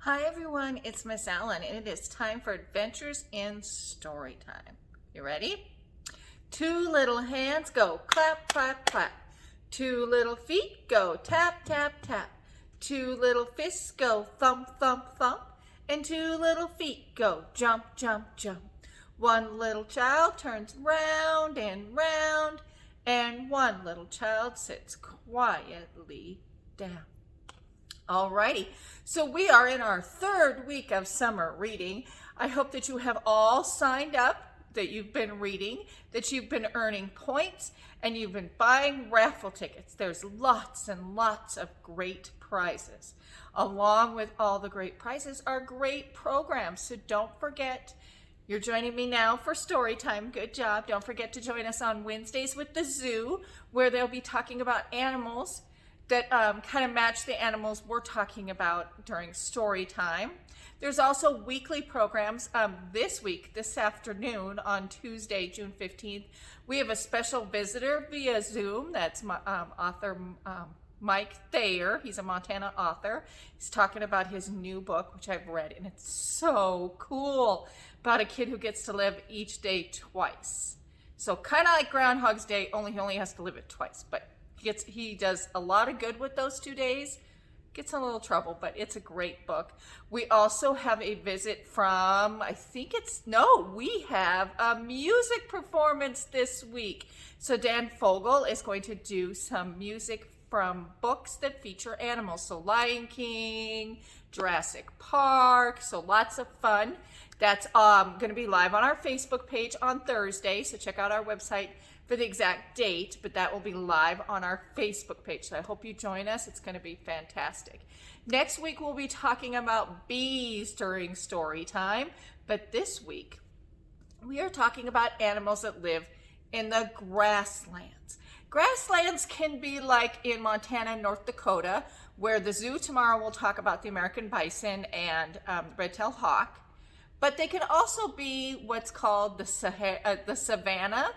Hi everyone, it's Miss Allen and it is time for Adventures in Story Time. You ready? Two little hands go clap, clap, clap. Two little feet go tap, tap, tap. Two little fists go thump, thump, thump. And two little feet go jump, jump, jump. One little child turns round and round, and one little child sits quietly down. Alrighty, so we are in our third week of summer reading. I hope that you have all signed up, that you've been reading, that you've been earning points, and you've been buying raffle tickets. There's lots and lots of great prizes. Along with all the great prizes are great programs, so don't forget. You're joining me now for story time. Good job. Don't forget to join us on Wednesdays with the zoo, where they'll be talking about animals that kind of match the animals we're talking about during story time. There's also weekly programs. This afternoon on Tuesday, June 15th, we have a special visitor via Zoom. That's my author Mike Thayer. He's a Montana author. He's talking about his new book, which I've read, and it's so cool, about a kid who gets to live each day twice. So kind of like Groundhog's Day, only he only has to live it twice, but he does a lot of good with those 2 days. Gets in a little trouble, but it's a great book. We also have a visit from, we have a music performance this week. So Dan Fogel is going to do some music from books that feature animals. So Lion King, Jurassic Park, so lots of fun. That's going to be live on our Facebook page on Thursday, so check out our website for the exact date, but that will be live on our Facebook page. So I hope you join us. It's going to be fantastic. Next week, we'll be talking about bees during story time, but this week, we are talking about animals that live in the grasslands. Grasslands can be like in Montana and North Dakota, where the zoo tomorrow will talk about the American bison and the red-tailed hawk, but they can also be what's called the savanna,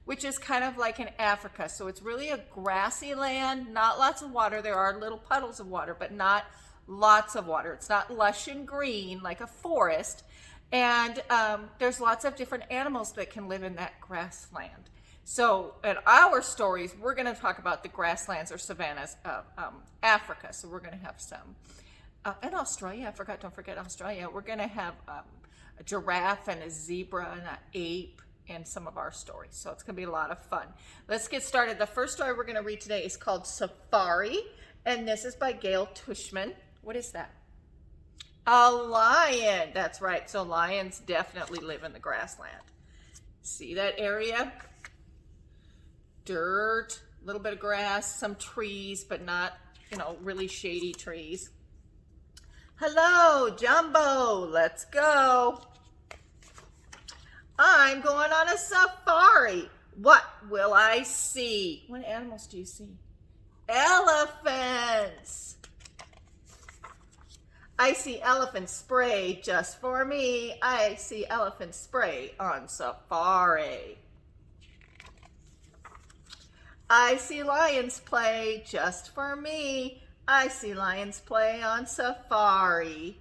which is kind of like in Africa. So it's really a grassy land, not lots of water. There are little puddles of water, but not lots of water. It's not lush and green like a forest. And there's lots of different animals that can live in that grassland. So in our stories, we're going to talk about the grasslands or savannas of Africa. So we're going to have some. And Australia, don't forget Australia. We're going to have a giraffe and a zebra and an ape in some of our stories. So it's going to be a lot of fun. Let's get started. The first story we're going to read today is called Safari, and this is by Gail Tushman. What is that? A lion. That's right. So lions definitely live in the grassland. See that area? Dirt, a little bit of grass, some trees, but not, really shady trees. Hello, Jumbo. Let's go. I'm going on a safari. What will I see? What animals do you see? Elephants. I see elephant spray just for me. I see elephant spray on safari. I see lions play just for me. I see lions play on safari.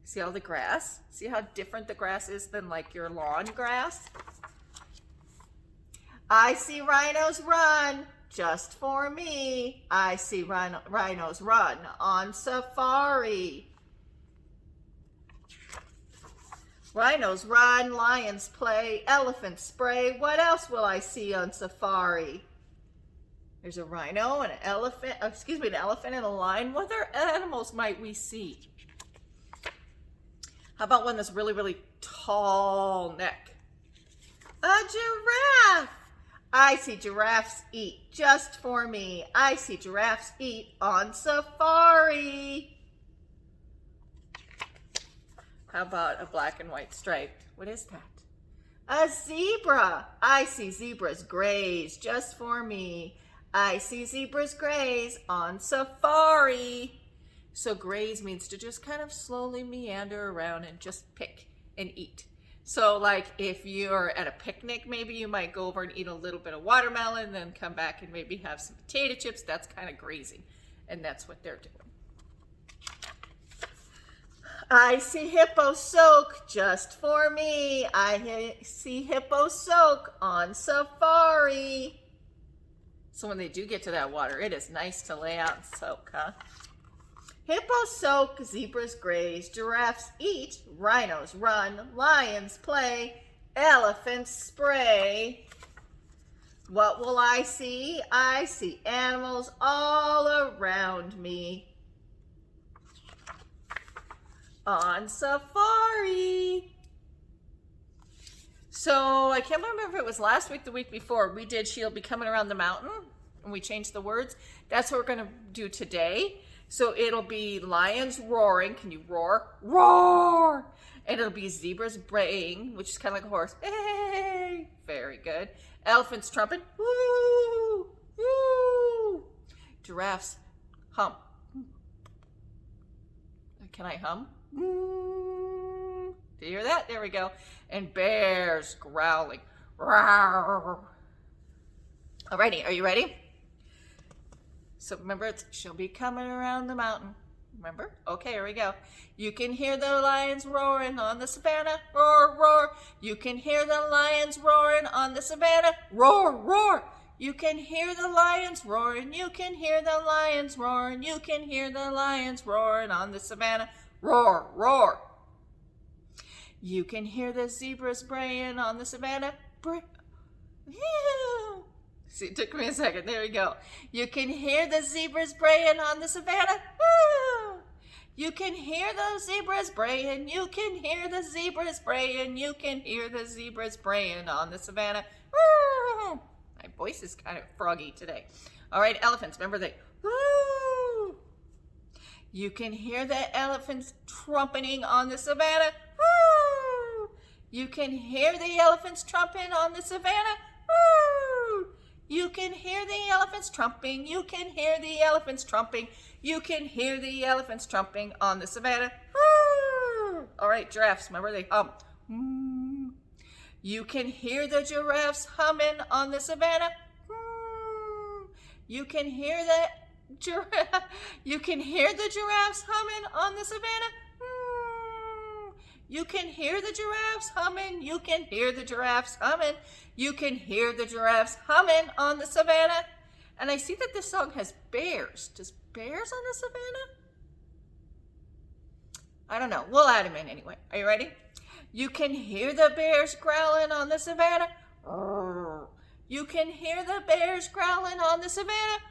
See all the grass? See how different the grass is than like your lawn grass? I see rhinos run just for me. I see rhinos run on safari. Rhinos run, lions play, elephants spray. What else will I see on safari? There's a rhino, an elephant and a lion. What other animals might we see? How about one that's really, really tall neck? A giraffe. I see giraffes eat just for me. I see giraffes eat on safari. How about a black and white striped? What is that? A zebra. I see zebras graze just for me. I see zebras graze on safari. So graze means to just kind of slowly meander around and just pick and eat. So like if you're at a picnic, maybe you might go over and eat a little bit of watermelon, then come back and maybe have some potato chips. That's kind of grazing. And that's what they're doing. I see hippo soak just for me. I see hippo soak on safari. So when they do get to that water, it is nice to lay out and soak, huh? Hippos soak, zebras graze, giraffes eat, rhinos run, lions play, elephants spray. What will I see? I see animals all around me. On safari. So I can't remember if it was last week, the week before, we did She'll Be Coming Around the Mountain, and we changed the words. That's what we're going to do today. So it'll be lions roaring. Can you roar? Roar! And it'll be zebras braying, which is kind of like a horse. Hey! Very good. Elephants trumpet. Woo! Woo! Giraffes hum. Can I hum? Do you hear that? There we go. And bears growling. Rawr. Alrighty, are you ready? So remember, it's she'll be coming around the mountain. Remember? Okay, here we go. You can hear the lions roaring on the savannah. Roar, roar. You can hear the lions roaring on the savannah. Roar, roar. You can hear the lions roaring. You can hear the lions roaring. You can hear the lions roaring on the savannah. Roar, roar. You can hear the zebras braying on the savannah. See, it took me a second. There we go. You can hear the zebras braying on the savannah. You can hear the zebras braying. You can hear the zebras braying. You can hear the zebras braying on the savannah. My voice is kind of froggy today. All right, elephants. Remember they. You can hear the elephants trumpeting on the savannah. You can hear the elephants trumping on the savannah. You can hear the elephants trumping. You can hear the elephants trumping. You can hear the elephants trumping on the savannah. All right, giraffes. Remember they hum. You can hear the giraffes humming on the savannah. You can hear the You can hear the giraffes humming on the savannah. You can hear the giraffes humming. You can hear the giraffes humming. You can hear the giraffes humming on the savannah. And I see that this song has bears. Does bears on the savannah? I don't know. We'll add them in anyway. Are you ready? You can hear the bears growling on the savannah. You can hear the bears growling on the savannah.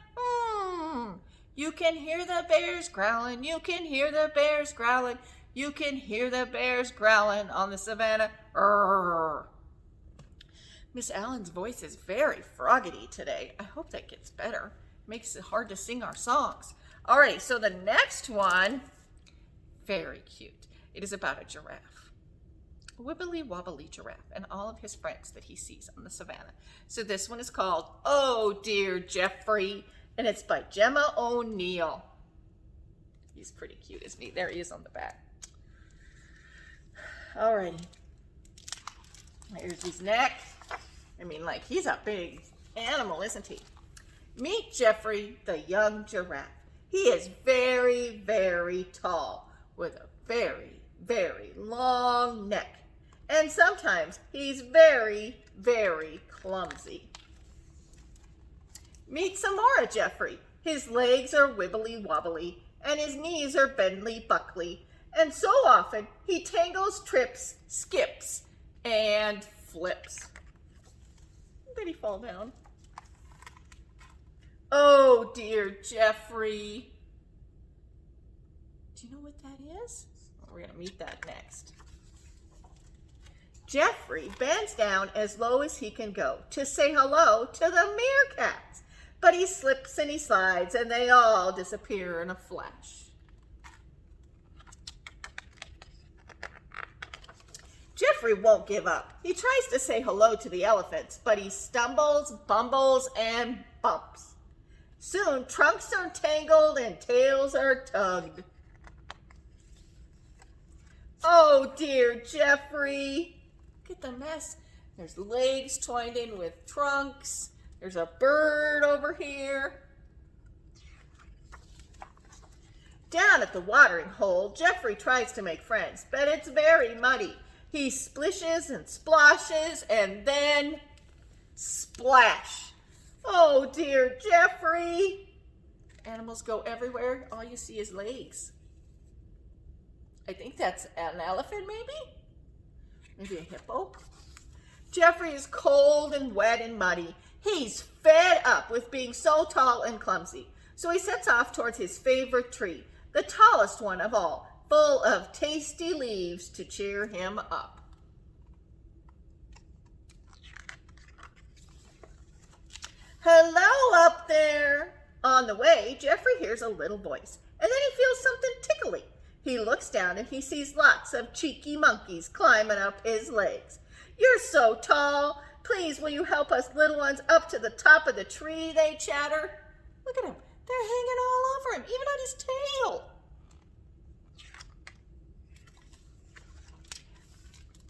You can hear the bears growling. You can hear the bears growling. You can hear the bears growling on the savannah. Miss Allen's voice is very froggy today. I hope that gets better. Makes it hard to sing our songs. All right, so the next one, very cute. It is about a giraffe. A wibbly wobbly giraffe and all of his friends that he sees on the savannah. So this one is called Oh Dear Jeffrey, and it's by Gemma O'Neill. He's pretty cute, isn't he? There he is on the back. Alrighty. Here's his neck. I mean, like, he's a big animal, isn't he? Meet Jeffrey, the young giraffe. He is very, very tall with a very, very long neck. And sometimes he's very, very clumsy. Meet some more of Jeffrey. His legs are wibbly wobbly and his knees are bendly buckly. And so often he tangles, trips, skips, and flips. Did he fall down? Oh dear Jeffrey. Do you know what that is? Well, we're going to meet that next. Jeffrey bends down as low as he can go to say hello to the meerkats. But he slips and he slides and they all disappear in a flash. Jeffrey won't give up. He tries to say hello to the elephants, but he stumbles, bumbles, and bumps. Soon trunks are tangled and tails are tugged. Oh dear Jeffrey. Look at the mess. There's legs twined in with trunks. There's a bird over here. Down at the watering hole, Jeffrey tries to make friends, but it's very muddy. He splishes and splashes and then splash. Oh dear, Jeffrey. Animals go everywhere. All you see is legs. I think that's an elephant, maybe? Maybe a hippo? Jeffrey is cold and wet and muddy. He's fed up with being so tall and clumsy. So he sets off towards his favorite tree, the tallest one of all, full of tasty leaves to cheer him up. Hello up there. On the way, Jeffrey hears a little voice, and then he feels something tickly. He looks down and he sees lots of cheeky monkeys climbing up his legs. You're so tall. Please, will you help us little ones up to the top of the tree, they chatter. Look at him. They're hanging all over him, even on his tail.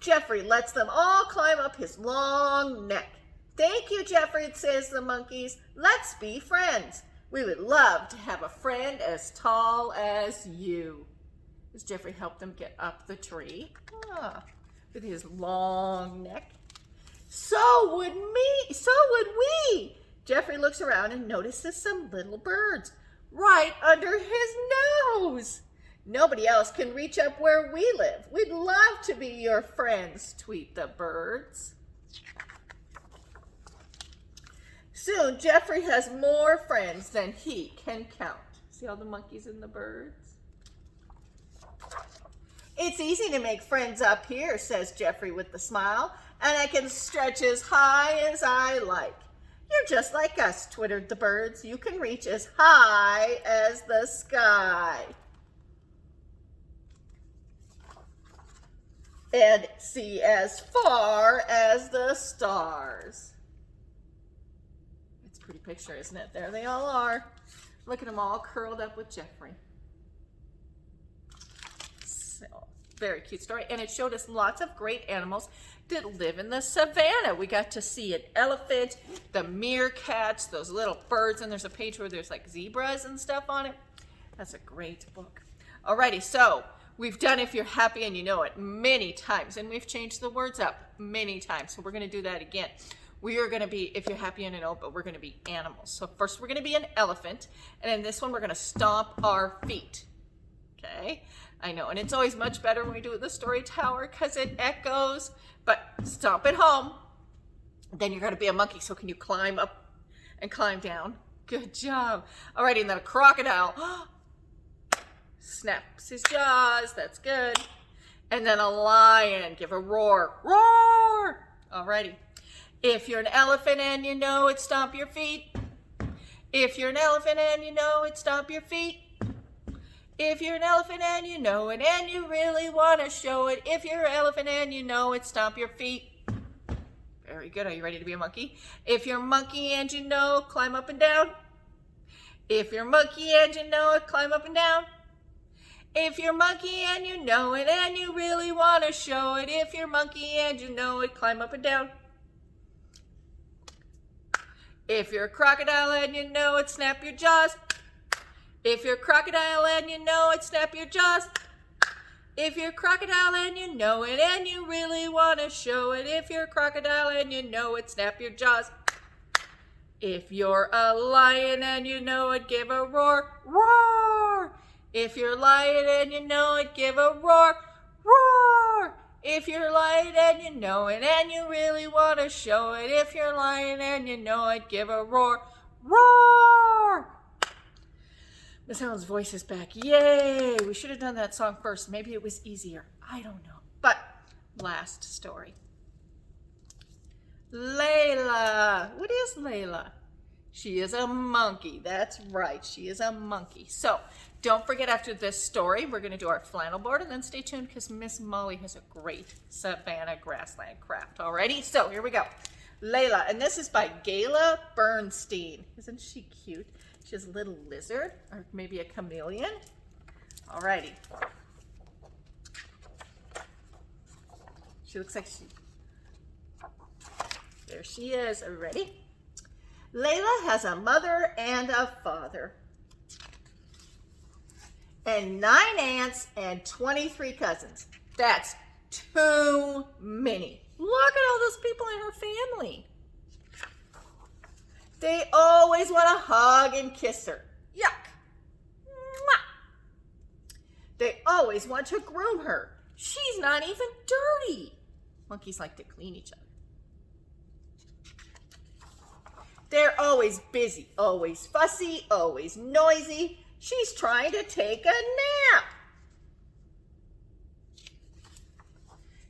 Jeffrey lets them all climb up his long neck. Thank you, Jeffrey, says the monkeys. Let's be friends. We would love to have a friend as tall as you. Does Jeffrey help them get up the tree? With his long neck. So would we. Jeffrey looks around and notices some little birds right under his nose. Nobody else can reach up where we live. We'd love to be your friends, tweet the birds. Soon, Jeffrey has more friends than he can count. See all the monkeys and the birds? It's easy to make friends up here, says Jeffrey with a smile, and I can stretch as high as I like. You're just like us, twittered the birds. You can reach as high as the sky. And see as far as the stars. It's a pretty picture, isn't it? There they all are. Look at them all curled up with Jeffrey. So, very cute story. And it showed us lots of great animals that live in the savannah. We got to see an elephant, the meerkats, those little birds, and there's a page where there's like zebras and stuff on it. That's a great book. Alrighty, so we've done If You're Happy and You Know It many times, and we've changed the words up many times. So we're going to do that again. We are going to be If You're Happy and You Know It, but we're going to be animals. So first we're going to be an elephant, and in this one we're going to stomp our feet. Okay? I know, and it's always much better when we do it in the story tower because it echoes, but stomp it home. Then you're going to be a monkey, so can you climb up and climb down? Good job. Alrighty, and then a crocodile. Snaps his jaws, that's good. And then a lion, give a roar. Roar! Alrighty. If you're an elephant and you know it, stomp your feet. If you're an elephant and you know it, stomp your feet. If you're an elephant and you know it and you really want to show it, if you're an elephant and you know it, stomp your feet. Very good. Are you ready to be a monkey? If you're a monkey and you know, climb up and down. If you're a monkey and you know it, climb up and down. If you're a monkey and you know it and you really want to show it, if you're a monkey and you know it, climb up and down. If you're a crocodile and you know it, snap your jaws. If you're a crocodile and you know it, snap your jaws. If you're a crocodile and you know it and you really want to show it, if you're a crocodile and you know it, snap your jaws. If you're a lion and you know it, give a roar, roar. If you're a lion and you know it, give a roar, roar. If you're a lion and you know it and you really want to show it, if you're a lion and you know it, give a roar, roar. Miss Ellen's voice is back. Yay! We should have done that song first. Maybe it was easier. I don't know. But last story. Layla. What is Layla? She is a monkey. That's right. She is a monkey. So don't forget, after this story, we're going to do our flannel board, and then stay tuned because Miss Molly has a great Savannah Grassland craft. Alrighty? So here we go. Layla. And this is by Gayla Bernstein. Isn't she cute? She has a little lizard, or maybe a chameleon. Alrighty. She looks like there she is. Are you ready? Layla has a mother and a father. and 9 aunts and 23 cousins. That's too many. Look at all those people in her family. They always want to hug and kiss her. Yuck. Mwah. They always want to groom her. She's not even dirty. Monkeys like to clean each other. They're always busy, always fussy, always noisy. She's trying to take a nap.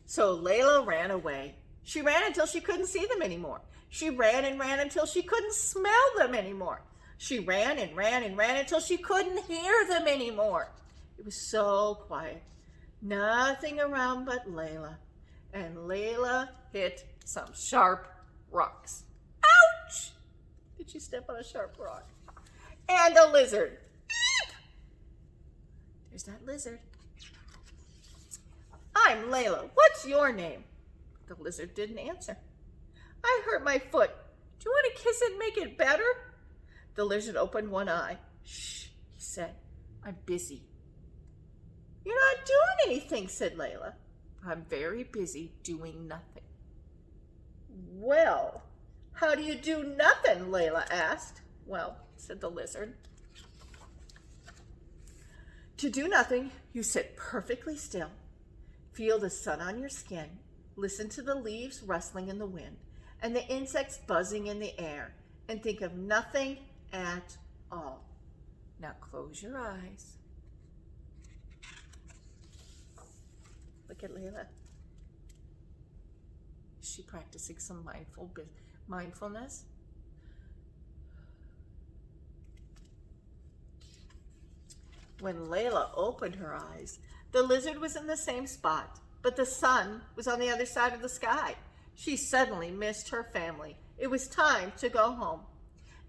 So Layla ran away. She ran until she couldn't see them anymore. She ran and ran until she couldn't smell them anymore. She ran and ran and ran until she couldn't hear them anymore. It was so quiet. Nothing around but Layla. And Layla hit some sharp rocks. Ouch! Did she step on a sharp rock? And a lizard. Eep! There's that lizard. I'm Layla. What's your name? The lizard didn't answer. I hurt my foot. Do you want to kiss it and make it better? The lizard opened one eye. Shh, he said. I'm busy. You're not doing anything, said Layla. I'm very busy doing nothing. Well, how do you do nothing? Layla asked. Well, said the lizard. To do nothing, you sit perfectly still. Feel the sun on your skin. Listen to the leaves rustling in the wind and the insects buzzing in the air, and think of nothing at all. Now close your eyes. Look at Layla. Is she practicing some mindfulness? When Layla opened her eyes, the lizard was in the same spot, but the sun was on the other side of the sky. She suddenly missed her family. It was time to go home.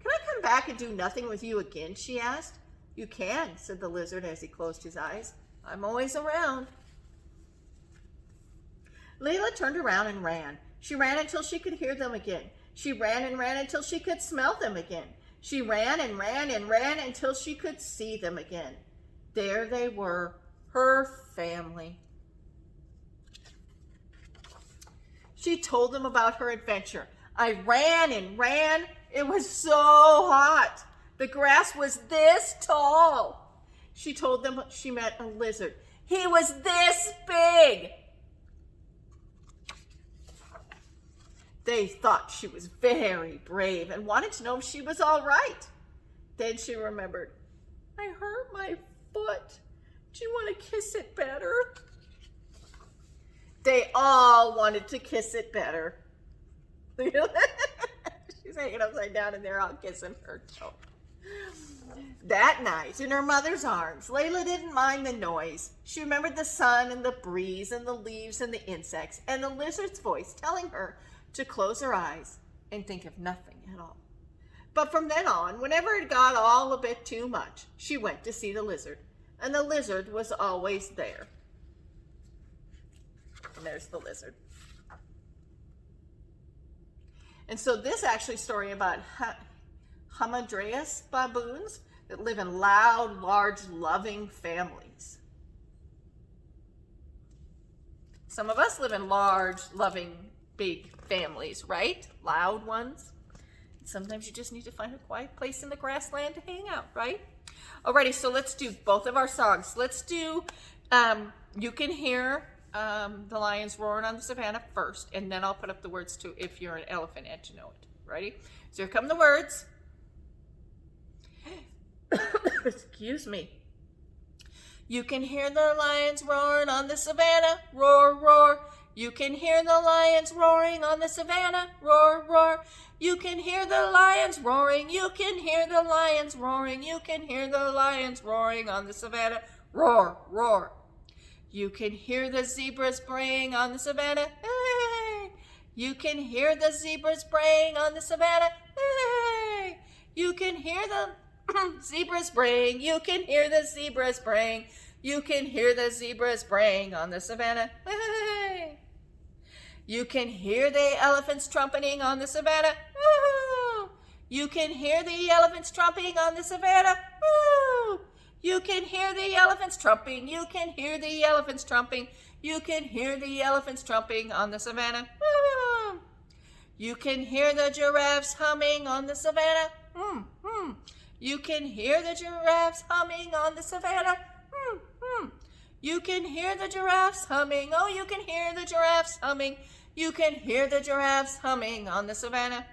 Can I come back and do nothing with you again? She asked. You can, said the lizard as he closed his eyes. I'm always around. Layla turned around and ran. She ran until she could hear them again. She ran and ran until she could smell them again. She ran and ran and ran until she could see them again. There they were, her family. She told them about her adventure. I ran and ran. It was so hot. The grass was this tall. She told them she met a lizard. He was this big. They thought she was very brave and wanted to know if she was all right. Then she remembered, I hurt my foot. Do you want to kiss it better? They all wanted to kiss it better. She's hanging upside down and they're all kissing her toe. That night, in her mother's arms, Layla didn't mind the noise. She remembered the sun and the breeze and the leaves and the insects and the lizard's voice telling her to close her eyes and think of nothing at all. But from then on, whenever it got all a bit too much, she went to see the lizard, and the lizard was always there. And there's the lizard. And so this actually story about Hamadryas baboons that live in loud, large, loving families. Some of us live in large, loving, big families, right? Loud ones. Sometimes you just need to find a quiet place in the grassland to hang out, right? Alrighty, so let's do both of our songs. Let's do You Can Hear the Lions Roaring on the Savannah first, and then I'll put up the words to If You're an Elephant and You Know It. Ready? So here come the words. Excuse me. You can hear the lions roaring on the savannah, roar, roar. You can hear the lions roaring on the savannah, roar, roar. You can hear the lions roaring, you can hear the lions roaring, you can hear the lions roaring on the savannah, roar, roar. You can hear the zebras braying on the savannah, hey. You can hear the zebras braying on the savannah, hey. You can hear the zebras braying, you can hear the zebras braying, you can hear the zebras braying on the savannah, hey. You can hear the elephants trumpeting on the savannah, woo. You can hear the elephants trumpeting on the savannah, woo. You can hear the elephants trumping. You can hear the elephants trumping. You can hear the elephants trumping on the savannah. You can hear the giraffes humming on the savannah. You can hear the giraffes humming on the savannah. You can hear the giraffes humming. Oh, you can hear the giraffes humming. You can hear the giraffes humming on the savannah.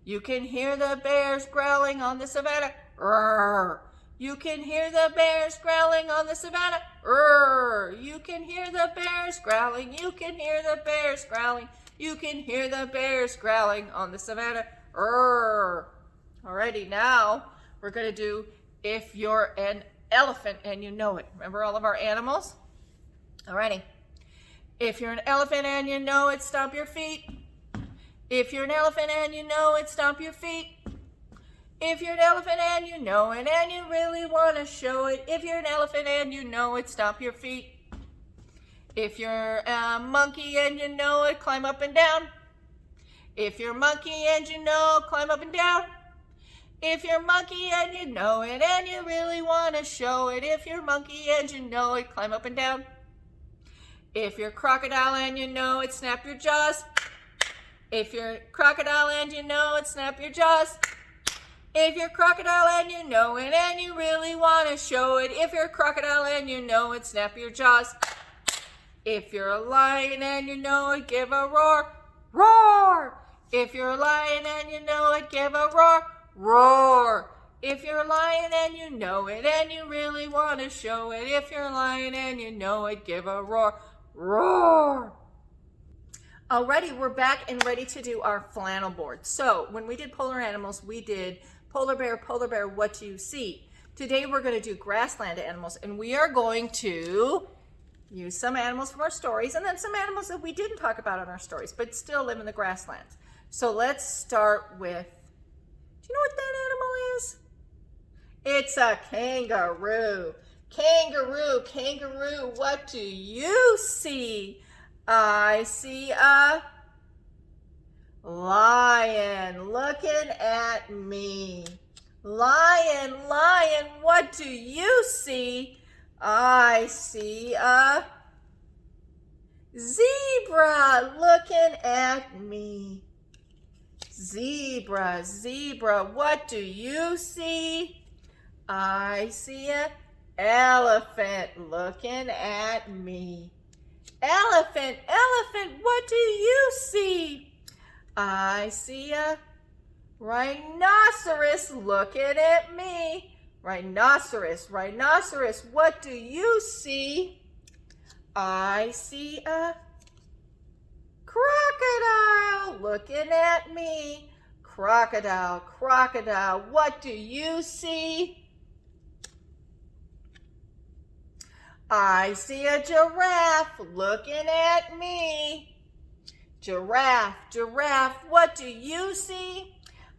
You can hear the bears growling on the savannah. Roar. You can hear the bears growling on the savannah. Roar. You can hear the bears growling. You can hear the bears growling. You can hear the bears growling on the savannah. Roar. Alrighty, now we're going to do if you're an elephant and you know it. Remember all of our animals? Alrighty. If you're an elephant and you know it, stomp your feet. If you're an elephant and you know it, stomp your feet. If you're an elephant and you know it and you really want to show it. If you're an elephant and you know it, stomp your feet. If you're a monkey and you know it, climb up and down. If you're a monkey and you know, climb up and down. If you're a monkey and you know it and you really want to show it. If you're a monkey and you know it, climb up and down. If you're a crocodile and you know it, snap your jaws. If you're a crocodile and you know it, snap your jaws. If you're a crocodile and you know it and you really want to show it. If you're a crocodile and you know it, snap your jaws. If you're a lion and you know it, give a roar. Roar! If you're a lion and you know it, give a roar. Roar! If you're a lion and you know it and you really want to show it. If you're a lion and you know it, give a roar. Roar! Alrighty, we're back and ready to do our flannel board. So when we did polar animals, we did polar bear, what do you see? Today we're going to do grassland animals, and we are going to use some animals from our stories and then some animals that we didn't talk about in our stories but still live in the grasslands. So let's start with, do you know what that animal is? It's a kangaroo. Kangaroo, what do you see? I see a lion looking at me. Lion, what do you see? I see a zebra looking at me. Zebra, what do you see? I see an elephant looking at me. Elephant, what do you see? I see a rhinoceros looking at me. Rhinoceros, what do you see? I see a crocodile looking at me. Crocodile, what do you see? I see a giraffe looking at me. Giraffe, what do you see?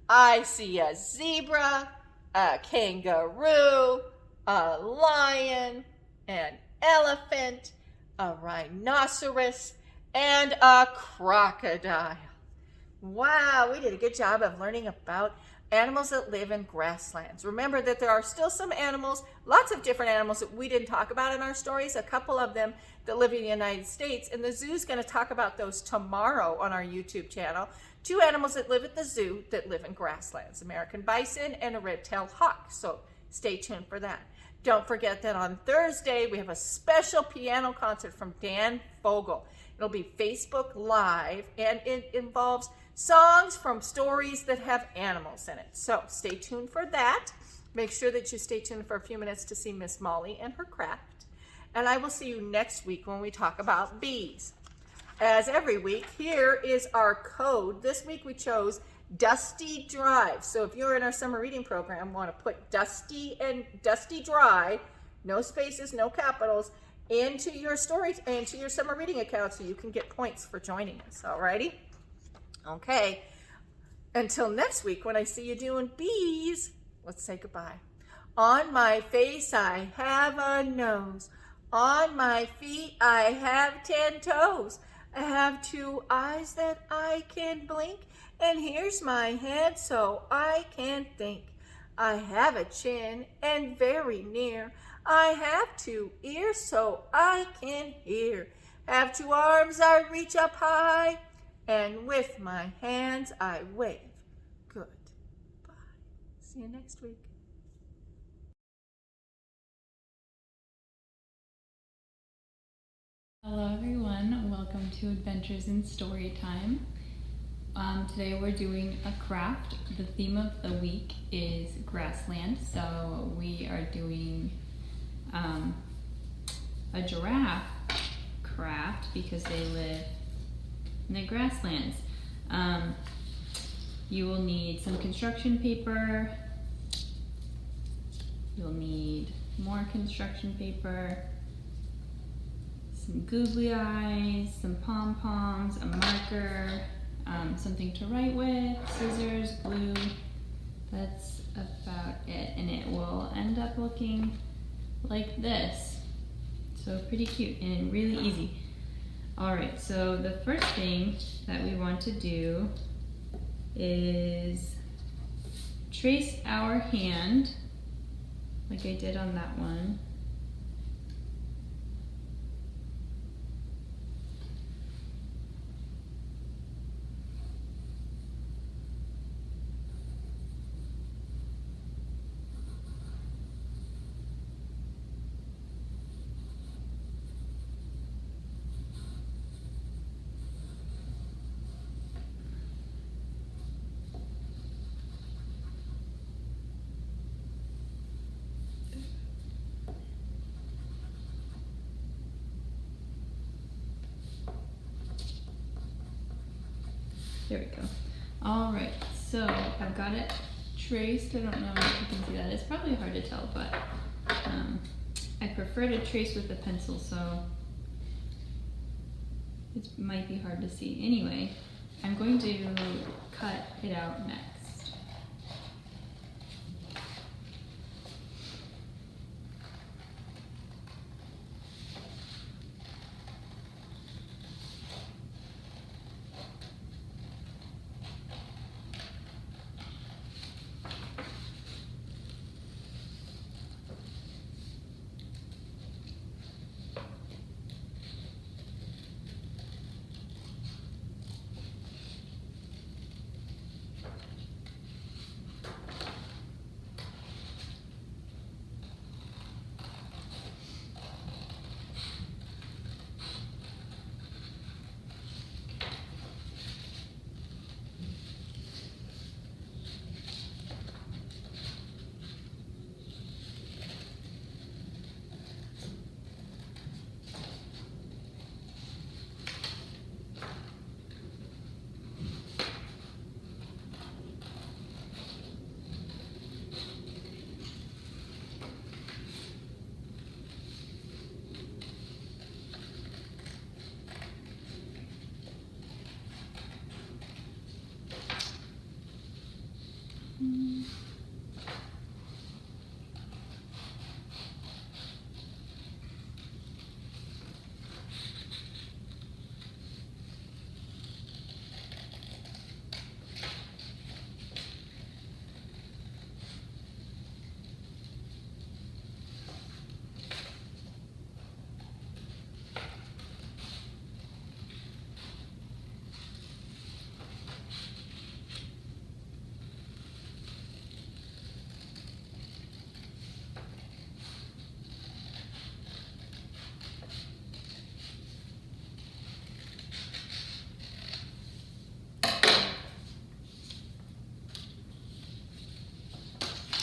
I see a zebra, a kangaroo, a lion, an elephant, a rhinoceros, and a crocodile. Wow, we did a good job of learning about animals that live in grasslands. Remember that there are still some animals, lots of different animals that we didn't talk about in our stories, a couple of them that live in the United States, and the zoo's going to talk about those tomorrow on our YouTube channel. 2 animals that live at the zoo that live in grasslands, American bison and a red-tailed hawk. So stay tuned for that. Don't forget that on Thursday we have a special piano concert from Dan Fogel. It'll be Facebook Live, and it involves songs from stories that have animals in it. So stay tuned for that. Make sure that you stay tuned for a few minutes to see Miss Molly and her craft. And I will see you next week when we talk about bees. As every week, here is our code. This week we chose Dusty Drive. So if you're in our summer reading program, want to put Dusty and Dusty Dry, no spaces, no capitals, into your story, into your summer reading account so you can get points for joining us. Alrighty? Okay. Until next week when I see you doing bees, let's say goodbye. On my face I have a nose. On my feet I have 10 toes. I have 2 eyes that I can blink. And here's my head so I can think. I have a chin and very near. I have 2 ears so I can hear. Have 2 arms, I reach up high, and with my hands I wave. Goodbye. See you next week. Hello everyone, welcome to Adventures in Storytime. Today we're doing a craft. The theme of the week is grassland, so we are doing a giraffe craft because they live in the grasslands. You will need some construction paper, you'll need more construction paper, some googly eyes, some pom-poms, a marker, something to write with, scissors, glue. That's about it, and it will end up looking like this. So pretty cute and really easy. Alright, so the first thing that we want to do is trace our hand like I did on that one. There we go. Alright, so I've got it traced. I don't know if you can see that. It's probably hard to tell, but I prefer to trace with a pencil, so it might be hard to see. Anyway, I'm going to cut it out next.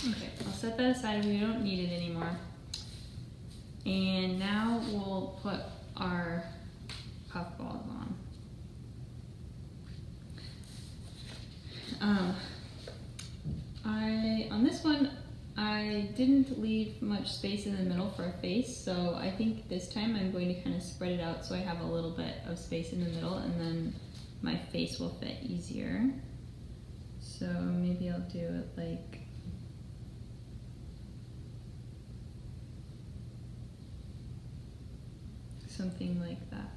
Okay, I'll set that aside. We don't need it anymore. And now we'll put our puffballs on. On this one, I didn't leave much space in the middle for a face, so I think this time I'm going to kind of spread it out so I have a little bit of space in the middle, and then my face will fit easier. So maybe I'll do it like something like that.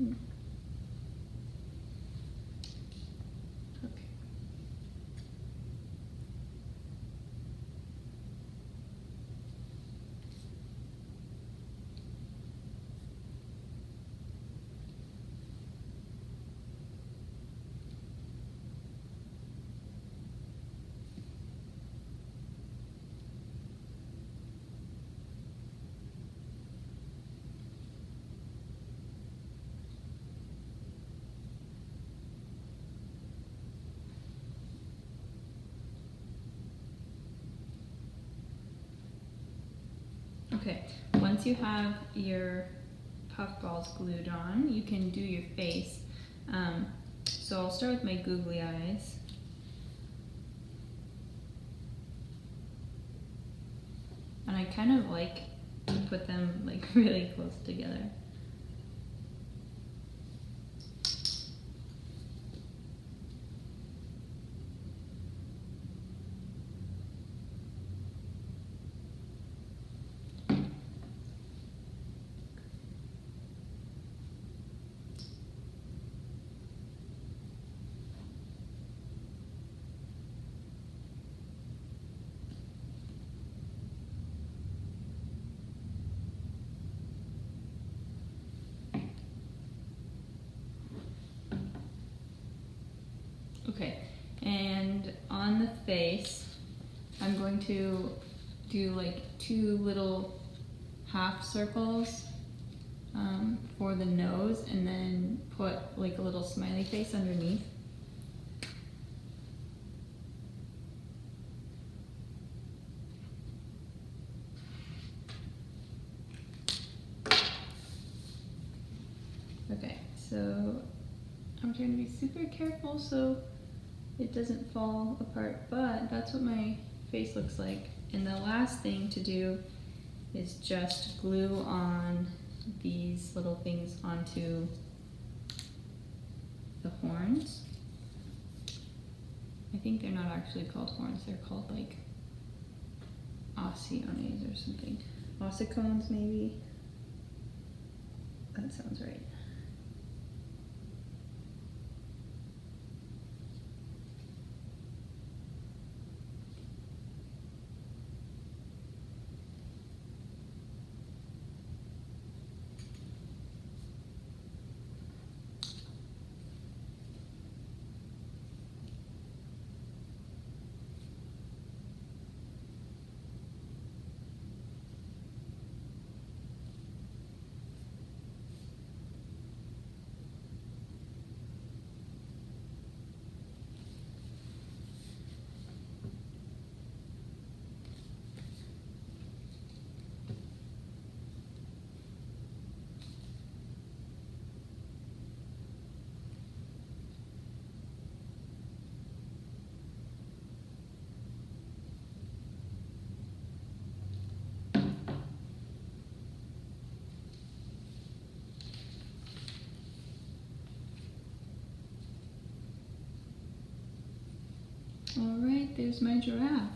Okay. Okay, once you have your puffballs glued on, you can do your face. So I'll start with my googly eyes. And I kind of like to put them like really close together. Okay, and on the face, I'm going to do like 2 little half circles for the nose, and then put like a little smiley face underneath. Okay, so I'm trying to be super careful so it doesn't fall apart, but that's what my face looks like. And the last thing to do is just glue on these little things onto the horns. I think they're not actually called horns, they're called like ossiones or something. Ossicones maybe? That sounds right. All right, there's my giraffe.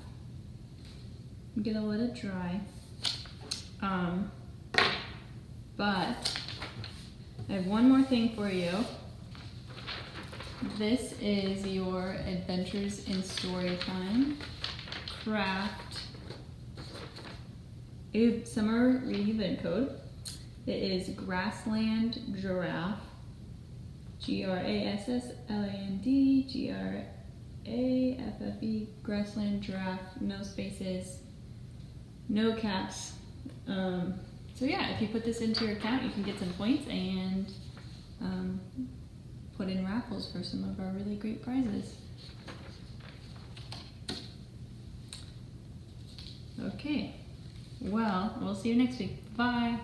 I'm gonna let it dry. But I have one more thing for you. This is your Adventures in Storytime craft summer reading event code. It is Grassland Giraffe. Grassland, Graffe, Grassland Giraffe, no spaces, no caps. So yeah, if you put this into your account, you can get some points and put in raffles for some of our really great prizes. Okay, well, we'll see you next week. Bye.